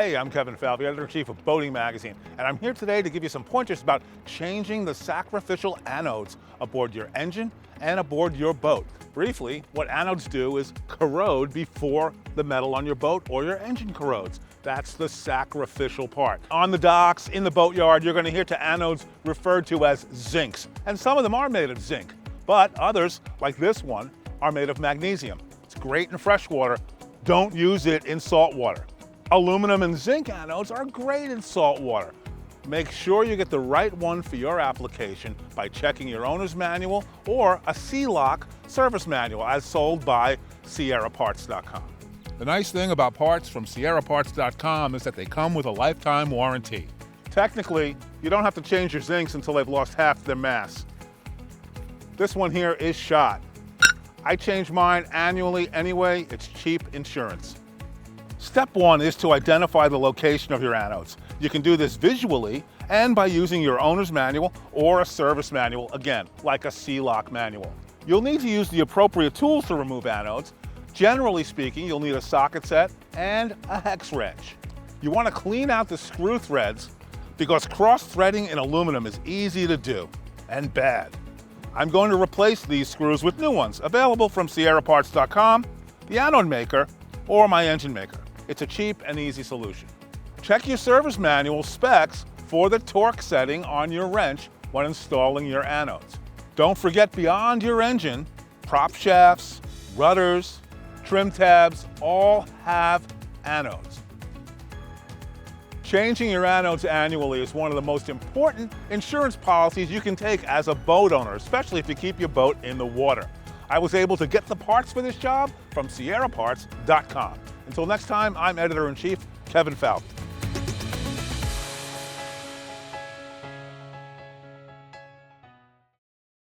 Hey, I'm Kevin Falvey, Editor-in-Chief of Boating Magazine, and I'm here today to give you some pointers about changing the sacrificial anodes aboard your engine and aboard your boat. Briefly, what anodes do is corrode before the metal on your boat or your engine corrodes. That's the sacrificial part. On the docks, in the boatyard, you're going to hear to anodes referred to as zincs, and some of them are made of zinc, but others, like this one, are made of magnesium. It's great in freshwater. Don't use it in saltwater. Aluminum and zinc anodes are great in salt water. Make sure you get the right one for your application by checking your owner's manual or a C-Lock service manual as sold by SierraParts.com. The nice thing about parts from SierraParts.com is that they come with a lifetime warranty. Technically, you don't have to change your zincs until they've lost half their mass. This one here is shot. I change mine annually anyway. It's cheap insurance. Step one is to identify the location of your anodes. You can do this visually and by using your owner's manual or a service manual, again, like a C-Lock manual. You'll need to use the appropriate tools to remove anodes. Generally speaking, you'll need a socket set and a hex wrench. You want to clean out the screw threads because cross-threading in aluminum is easy to do and bad. I'm going to replace these screws with new ones available from SierraParts.com, the anode maker, or my engine maker. It's a cheap and easy solution. Check your service manual specs for the torque setting on your wrench when installing your anodes. Don't forget, beyond your engine, prop shafts, rudders, trim tabs all have anodes. Changing your anodes annually is one of the most important insurance policies you can take as a boat owner, especially if you keep your boat in the water. I was able to get the parts for this job from SierraParts.com. Until next time, I'm Editor-in-Chief Kevin Falvey.